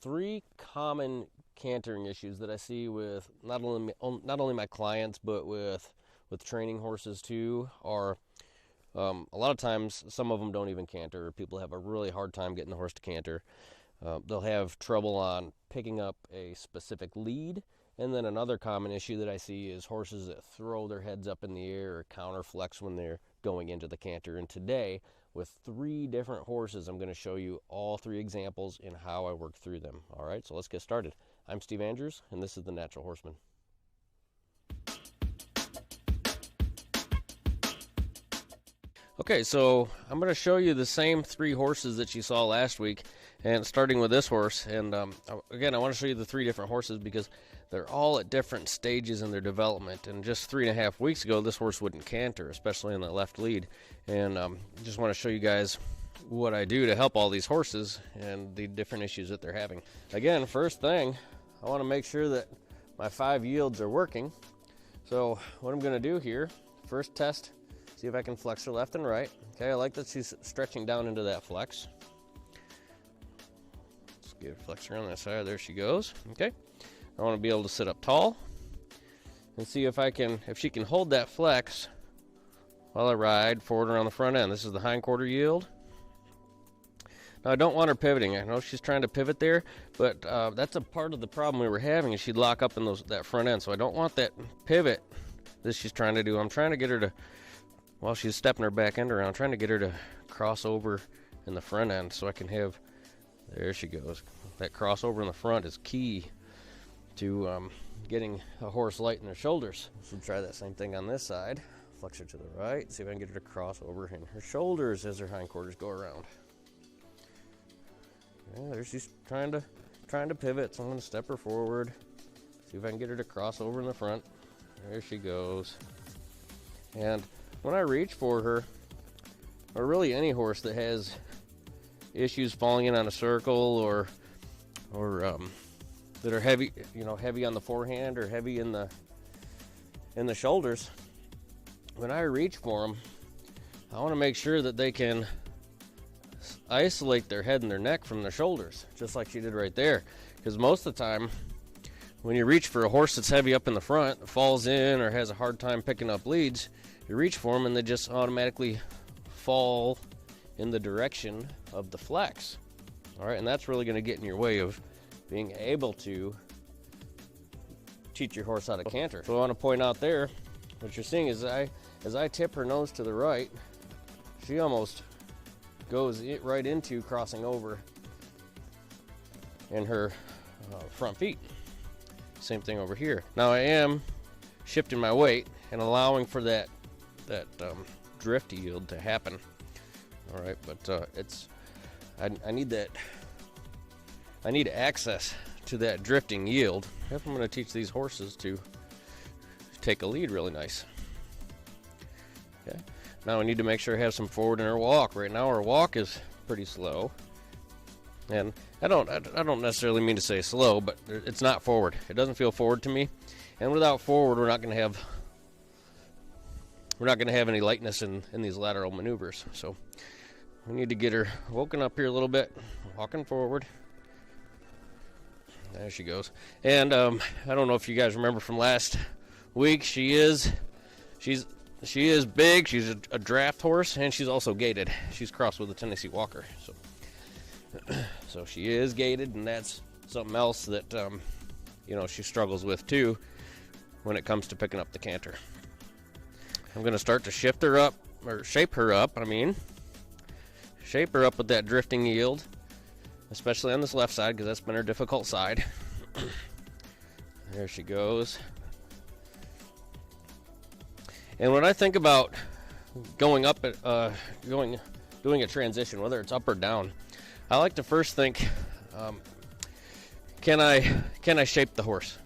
three common cantering issues that I see with not only my clients but with training horses too are a lot of times some of them don't even canter. People have a really hard time getting the horse to canter. They'll have trouble on picking up a specific lead. And then another common issue that I see is horses that throw their heads up in the air or counterflex when they're going into the canter. And today, with three different horses, I'm going to show you all three examples and how I work through them. All right, so let's get started. I'm Steve Andrews, and this is The Natural Horseman. Okay, so I'm going to show you the same three horses that you saw last week, and starting with this horse. And again, I want to show you the three different horses because they're all at different stages in their development. And just 3.5 weeks ago, this horse wouldn't canter, especially in the left lead. And just want to show you guys what I do to help all these horses and the different issues that they're having. Again, first thing, I want to make sure that my 5 yields are working. So what I'm going to do here, first test, see if I can flex her left and right. Okay, I like that she's stretching down into that flex. Let's get her flex her on that side. There she goes. Okay, I want to be able to sit up tall and see if she can hold that flex while I ride forward around the front end. This is the hind quarter yield. Now I don't want her pivoting. I know she's trying to pivot there, but that's a part of the problem we were having is she'd lock up in that front end. So I don't want that pivot that she's trying to do. I'm trying to get her to, while she's stepping her back end around, trying to get her to cross over in the front end so I can have, there she goes. That crossover in the front is key to getting a horse light in their shoulders. So try that same thing on this side. Flex her to the right, see if I can get her to cross over in her shoulders as her hindquarters go around. Yeah, there she's trying to pivot, so I'm going to step her forward, see if I can get her to cross over in the front. There she goes. And when I reach for her, or really any horse that has issues falling in on a circle or that are heavy, heavy on the forehand or heavy in the shoulders, when I reach for them, I want to make sure that they can isolate their head and their neck from their shoulders, just like she did right there. Because most of the time, when you reach for a horse that's heavy up in the front, falls in or has a hard time picking up leads, you reach for them and they just automatically fall in the direction of the flex. All right, and that's really going to get in your way of being able to teach your horse how to canter. So I want to point out there, what you're seeing is as I tip her nose to the right, she almost goes right into crossing over in her front feet. Same thing over here. Now I am shifting my weight and allowing for that drift yield to happen. All right, but I need that. I need access to that drifting yield if I'm going to teach these horses to take a lead really nice. Okay. Now I need to make sure I have some forward in her walk. Right now her walk is pretty slow, and I don't necessarily mean to say slow, but it's not forward. It doesn't feel forward to me, and without forward, we're not going to have any lightness in these lateral maneuvers. So we need to get her woken up here a little bit, walking forward. There she goes. And I don't know if you guys remember from last week, she is big. She's a draft horse, and she's also gaited. She's crossed with a Tennessee Walker. So she is gaited, and that's something else that she struggles with too when it comes to picking up the canter. I'm going to start to shape her up with that drifting yield, especially on this left side because that's been her difficult side. There she goes. And when I think about going up doing a transition, whether it's up or down, I like to first think, can I shape the horse?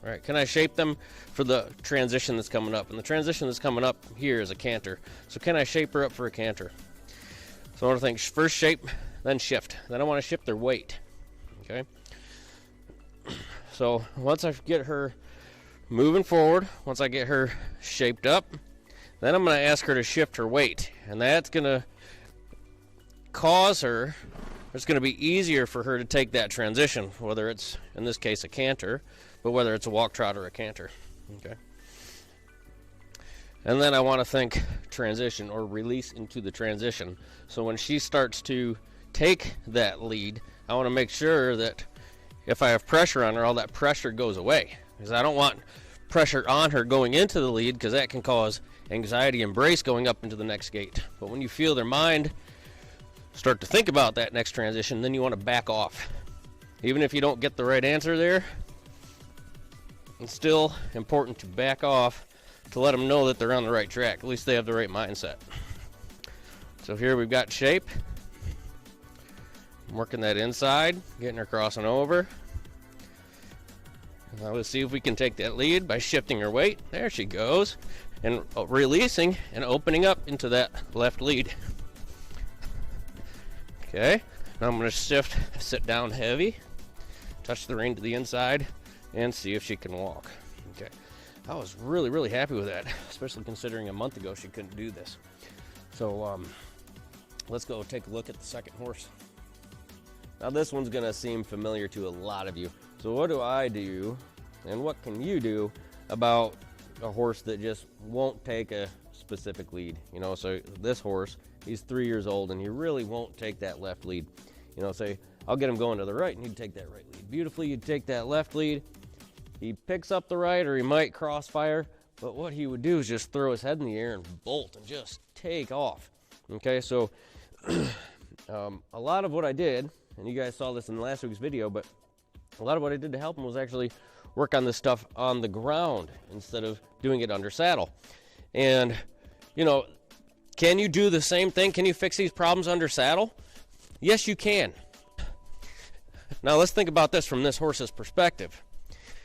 All right, can I shape them for the transition that's coming up? And the transition that's coming up here is a canter. So can I shape her up for a canter? So I want to think first shape, then shift. Then I want to shift their weight. Okay. So once I get her moving forward, once I get her shaped up, then I'm going to ask her to shift her weight. And that's going to cause her it's going to be easier for her to take that transition, whether it's, in this case, a canter, but whether it's a walk trot or a canter. Okay. And then I want to think transition or release into the transition. So when she starts to take that lead, I want to make sure that if I have pressure on her, all that pressure goes away. Because I don't want pressure on her going into the lead, because that can cause anxiety and brace going up into the next gait. But when you feel their mind start to think about that next transition, then you want to back off. Even if you don't get the right answer there, it's still important to back off to let them know that they're on the right track. At least they have the right mindset. So here we've got shape. I'm working that inside, getting her crossing over. Now let's see if we can take that lead by shifting her weight. There she goes. And releasing and opening up into that left lead. Okay, now I'm going to sit down heavy, touch the rein to the inside, and see if she can walk. Okay, I was really, really happy with that, especially considering a month ago she couldn't do this. So let's go take a look at the second horse. Now this one's going to seem familiar to a lot of you. So what do I do, and what can you do about a horse that just won't take a specific lead? You know, so this horse, he's 3 years old and he really won't take that left lead. You know, say I'll get him going to the right and he'd take that right lead beautifully. You'd take that left lead, he picks up the right, or he might crossfire, but what he would do is just throw his head in the air and bolt and just take off. Okay, so a lot of what I did, and you guys saw this in last week's video, but a lot of what I did to help him was actually work on this stuff on the ground instead of doing it under saddle. And, you know, can you do the same thing? Can you fix these problems under saddle? Yes, you can. Now let's think about this from this horse's perspective.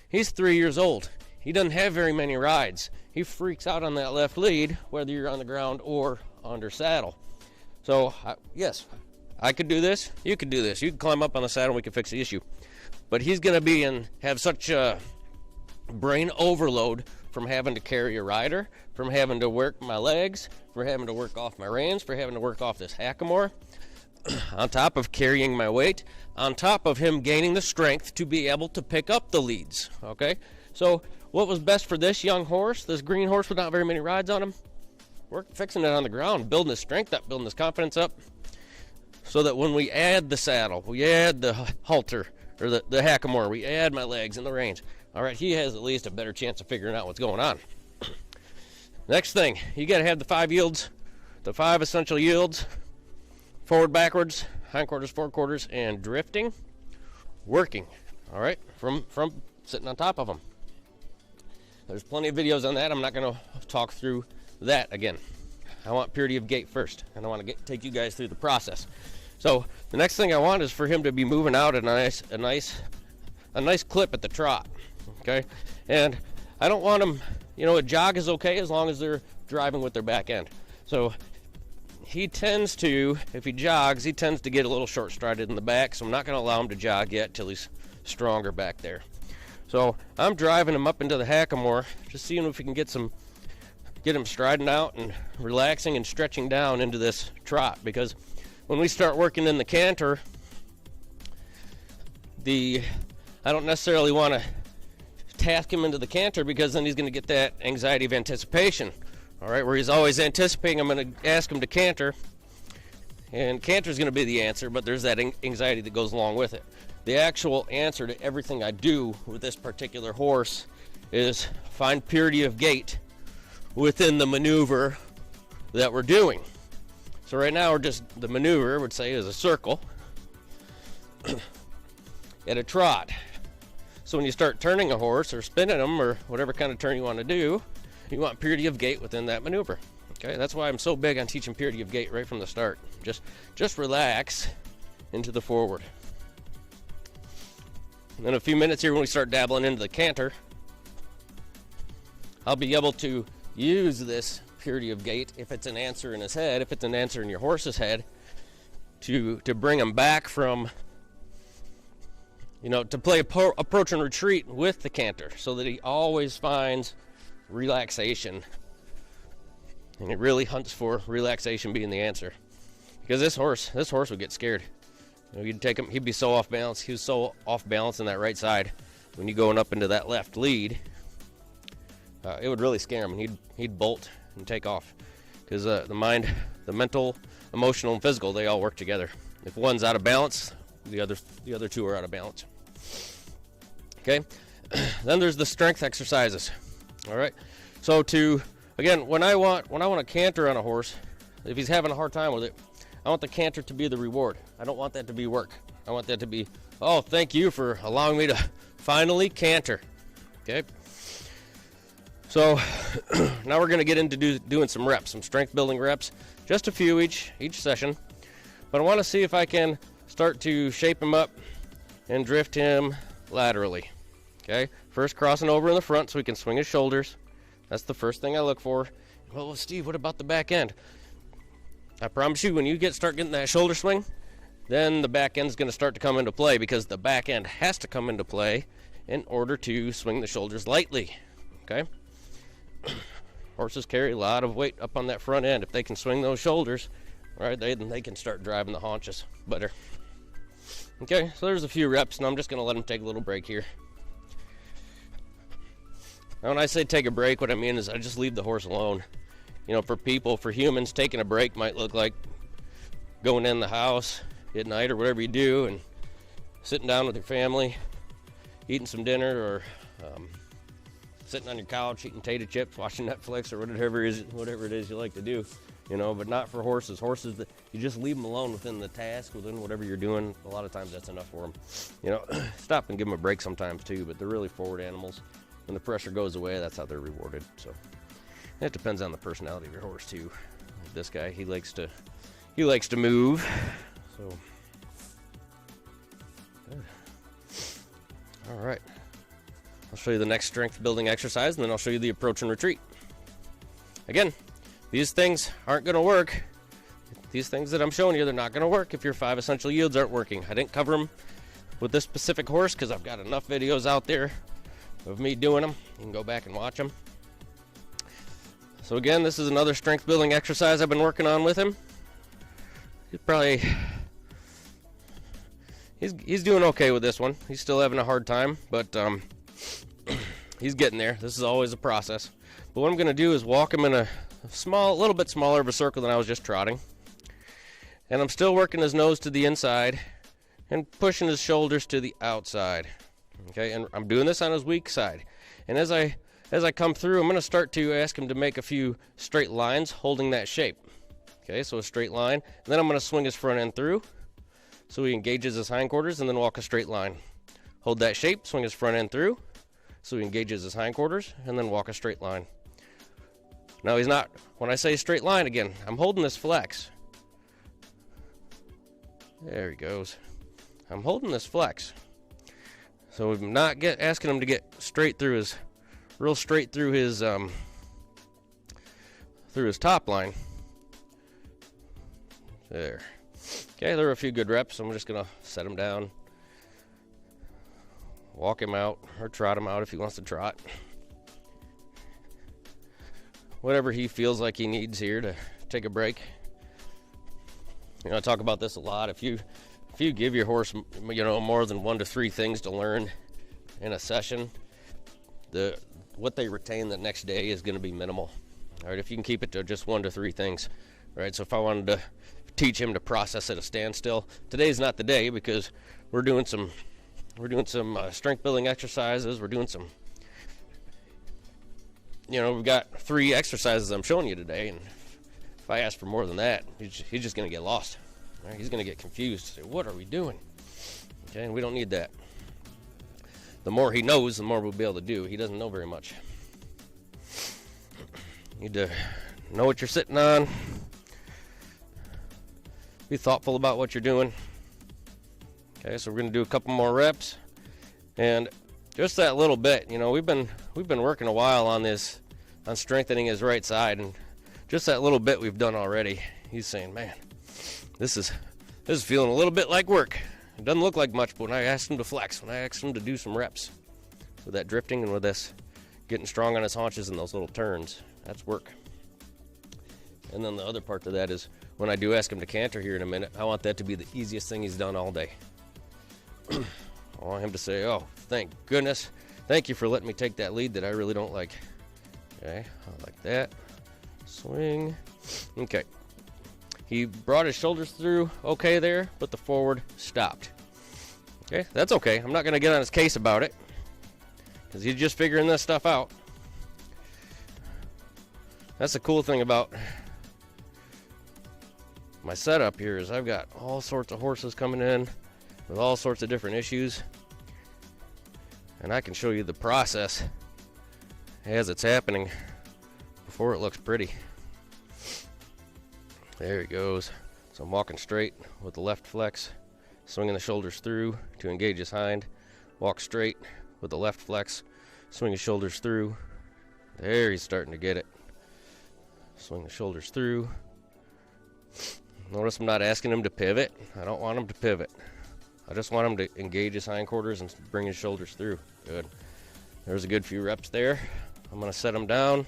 He's 3 years old. He doesn't have very many rides. He freaks out on that left lead, whether you're on the ground or under saddle. So, yes, I could do this. You could do this. You can climb up on the saddle and we can fix the issue. But he's going to have such a brain overload from having to carry a rider, from having to work my legs, from having to work off my reins, from having to work off this hackamore, on top of carrying my weight, on top of him gaining the strength to be able to pick up the leads. Okay, so what was best for this young horse, this green horse with not very many rides on him? We're fixing it on the ground, building his strength up, building his confidence up, so that when we add the saddle, we add the halter, or the hackamore, we add my legs and the reins, all right, he has at least a better chance of figuring out what's going on. Next thing, you got to have the 5 yields, the 5 essential yields: forward, backwards, hindquarters, forequarters, and drifting, working, all right, from sitting on top of them. There's plenty of videos on that. I'm not going to talk through that again. I want purity of gait first, and I want to take you guys through the process. So the next thing I want is for him to be moving out at a nice clip at the trot, okay? And I don't want him, you know, a jog is okay as long as they're driving with their back end. So he tends to, if he jogs, he tends to get a little short-strided in the back, so I'm not going to allow him to jog yet till he's stronger back there. So I'm driving him up into the hackamore, just seeing if we can get him striding out and relaxing and stretching down into this trot, because when we start working in the canter, I don't necessarily want to task him into the canter, because then he's going to get that anxiety of anticipation, all right, where he's always anticipating I'm going to ask him to canter, and canter is going to be the answer, but there's that anxiety that goes along with it. The actual answer to everything I do with this particular horse is find purity of gait within the maneuver that we're doing. So right now the maneuver, I would say, is a circle at a trot. So when you start turning a horse or spinning them or whatever kind of turn you want to do, you want purity of gait within that maneuver. Okay, that's why I'm so big on teaching purity of gait right from the start. Just relax into the forward. And then a few minutes here when we start dabbling into the canter, I'll be able to use this purity of gait, if it's an answer in his head, if it's an answer in your horse's head, to bring him back from, you know, to play approach and retreat with the canter, so that he always finds relaxation, and he really hunts for relaxation being the answer. Because this horse would get scared You know, you'd take him, he'd be so off balance. He was so off balance in that right side. When you're going up into that left lead, it would really scare him. He'd bolt and take off, because the mind, the mental, emotional, and physical, they all work together. If one's out of balance, the other two are out of balance. Okay. Then there's the strength exercises. All right. So again, when I want to canter on a horse, if he's having a hard time with it, I want the canter to be the reward. I don't want that to be work. I want that to be, oh, thank you for allowing me to finally canter. Okay. So now we're going to get into doing some reps, some strength building reps, just a few each session. But I want to see if I can start to shape him up and drift him laterally. Okay. First, crossing over in the front so he can swing his shoulders. That's the first thing I look for. Well, Steve, what about the back end? I promise you, when you start getting that shoulder swing, then the back end is going to start to come into play, because the back end has to come into play in order to swing the shoulders lightly. Okay? Horses carry a lot of weight up on that front end. If they can swing those shoulders, right, then they can start driving the haunches better. Okay, so there's a few reps, and I'm just going to let them take a little break here. Now, when I say take a break, what I mean is I just leave the horse alone. You know, for humans, taking a break might look like going in the house at night or whatever you do and sitting down with your family, eating some dinner, or sitting on your couch eating tater chips, watching Netflix, or whatever it is you like to do. You know, but not for horses. Horses, that you just leave them alone within the task, within whatever you're doing. A lot of times that's enough for them. You know, stop and give them a break sometimes too, but they're really forward animals. When the pressure goes away, that's how they're rewarded. So it depends on the personality of your horse too. This guy, he likes to move. So good. All right, I'll show you the next strength building exercise, and then I'll show you the approach and retreat. Again, these things aren't going to work. These things that I'm showing you, they're not going to work if your 5 essential yields aren't working. I didn't cover them with this specific horse because I've got enough videos out there of me doing them. You can go back and watch them. So again, this is another strength building exercise I've been working on with him. He's doing okay with this one. He's still having a hard time, but he's getting there. This is always a process. But what I'm going to do is walk him in a little bit smaller of a circle than I was just trotting. And I'm still working his nose to the inside and pushing his shoulders to the outside. Okay, and I'm doing this on his weak side. And as I come through, I'm going to start to ask him to make a few straight lines holding that shape. Okay, so a straight line. And then I'm going to swing his front end through so he engages his hindquarters, and then walk a straight line. Hold that shape, swing his front end through so he engages his hindquarters, and then walk a straight line. Now he's not, when I say straight line again, I'm holding this flex. There he goes. I'm holding this flex. So I'm not asking him to get real straight through his top line. There. Okay, there are a few good reps. I'm just gonna set him down, walk him out, or trot him out if he wants to trot. Whatever he feels like he needs here to take a break. You know, I talk about this a lot. If you give your horse, you know, more than 1 to 3 things to learn in a session, what they retain the next day is going to be minimal. All right, if you can keep it to just 1 to 3 things. All right, so if I wanted to teach him to process at a standstill, today's not the day, because we're doing some strength building exercises. We're doing some, you know, we've got 3 exercises I'm showing you today, and if I ask for more than that, he's just going to get lost. Right? He's going to get confused. Say, what are we doing? Okay, and we don't need that. The more he knows, the more we'll be able to do. He doesn't know very much. You need to know what you're sitting on. Be thoughtful about what you're doing. Okay, so we're going to do a couple more reps. And just that little bit, you know, we've been working a while on strengthening his right side, and just that little bit we've done already. He's saying, man, this is feeling a little bit like work. It doesn't look like much, but when I asked him to flex, when I asked him to do some reps with that drifting and with this getting strong on his haunches and those little turns, that's work. And then the other part to that is when I do ask him to canter here in a minute, I want that to be the easiest thing he's done all day. I want him to say, oh, thank goodness. Thank you for letting me take that lead that I really don't like. Okay, like that. Swing. Okay. He brought his shoulders through okay there, but the forward stopped. Okay, that's okay. I'm not going to get on his case about it because he's just figuring this stuff out. That's the cool thing about my setup here is I've got all sorts of horses coming in with all sorts of different issues, and I can show you the process as it's happening before it looks pretty. There he goes. So I'm walking straight with the left flex, swinging the shoulders through to engage his hind. Walk straight with the left flex, swing his shoulders through. There, he's starting to get it. Swing the shoulders through. Notice I'm not asking him to pivot. I don't want him to pivot. I just want him to engage his hindquarters and bring his shoulders through. Good. There's a good few reps there. I'm going to set him down.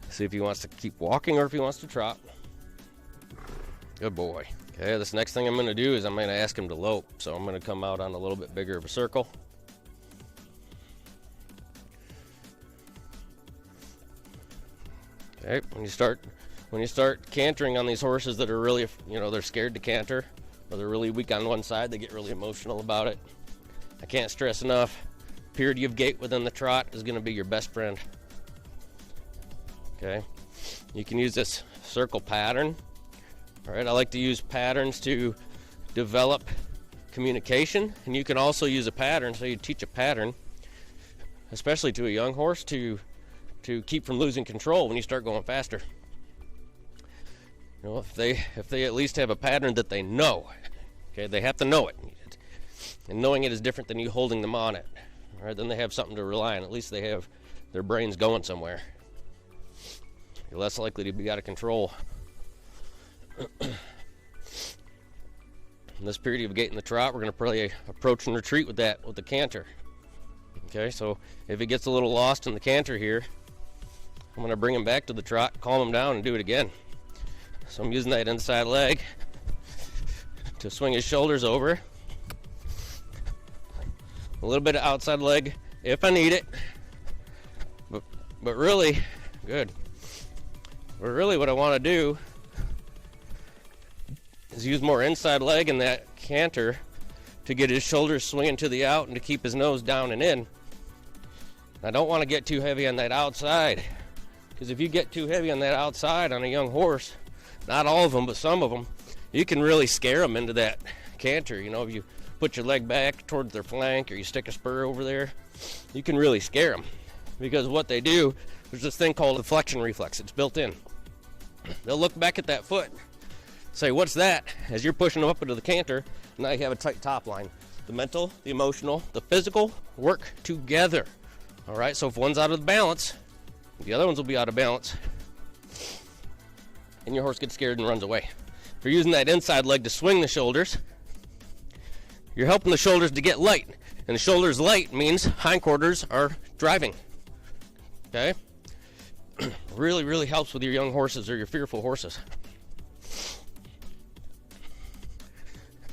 See if he wants to keep walking or if he wants to trot. Good boy. Okay, this next thing I'm going to do is I'm going to ask him to lope. So I'm going to come out on a little bit bigger of a circle. Okay, when you start cantering on these horses that are really, they're scared to canter, or they're really weak on one side, they get really emotional about it. I can't stress enough, purity of gait within the trot is going to be your best friend. Okay, you can use this circle pattern. All right, I like to use patterns to develop communication, and you can also use a pattern. So you teach a pattern, especially to a young horse, to keep from losing control when you start going faster. If they at least have a pattern that they know, okay, they have to know it, and knowing it is different than you holding them on it. All right, then they have something to rely on. At least they have their brains going somewhere. You're less likely to be out of control. In this period of gait in the trot, we're going to probably approach and retreat with the canter. Okay, so if he gets a little lost in the canter here, I'm going to bring him back to the trot, calm him down, and do it again. So I'm using that inside leg to swing his shoulders over. A little bit of outside leg if I need it. But really, good. But really what I want to do is use more inside leg in that canter to get his shoulders swinging to the out and to keep his nose down and in. I don't want to get too heavy on that outside, because if you get too heavy on that outside on a young horse, not all of them, but some of them, you can really scare them into that canter. If you put your leg back towards their flank or you stick a spur over there, you can really scare them, because what they do, there's this thing called the flexion reflex. It's built in. They'll look back at that foot, say, what's that? As you're pushing them up into the canter, now you have a tight top line. The mental, the emotional, the physical work together. All right, so if one's out of balance, the other ones will be out of balance, and your horse gets scared and runs away. If you're using that inside leg to swing the shoulders, you're helping the shoulders to get light, and the shoulders light means hindquarters are driving. Okay? Really, really helps with your young horses or your fearful horses.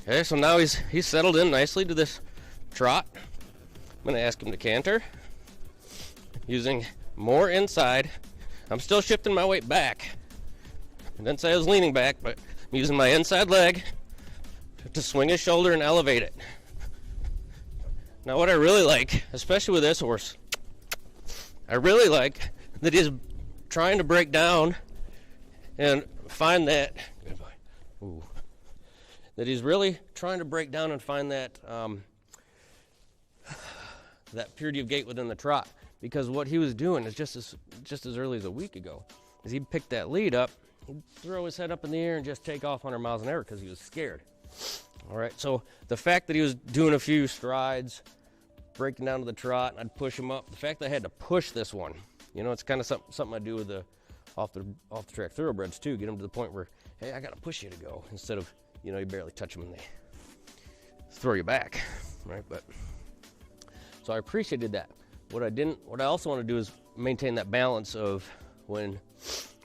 Okay, so now he's settled in nicely to this trot. I'm going to ask him to canter, using more inside. I'm still shifting my weight back. I didn't say I was leaning back, but I'm using my inside leg to swing his shoulder and elevate it. Now what I really like, especially with this horse, I really like that he's trying to break down and find that, good boy, ooh, that he's really trying to break down and find that that purity of gait within the trot. Because what he was doing is just as early as a week ago, is he'd pick that lead up, he'd throw his head up in the air and just take off 100 miles an hour because he was scared. All right, so the fact that he was doing a few strides, breaking down to the trot, and I'd push him up, the fact that I had to push this one, it's kind of something I do with the off the track thoroughbreds too, get them to the point where, hey, I got to push you to go, instead of, you barely touch them and they throw you back, right? But so I appreciated that. What I also want to do is maintain that balance of when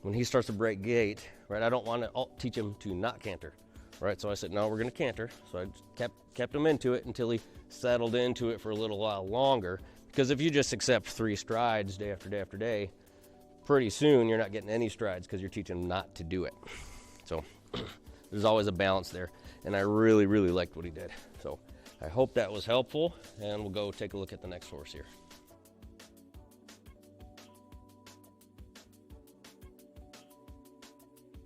when he starts to break gait, right, I don't want to teach him to not canter, right? So I said, no, we're going to canter. So I just kept him into it until he settled into it for a little while longer. Because if you just accept 3 strides day after day after day, pretty soon you're not getting any strides because you're teaching him not to do it. So there's always a balance there. And I really, really liked what he did. So I hope that was helpful, and we'll go take a look at the next horse here.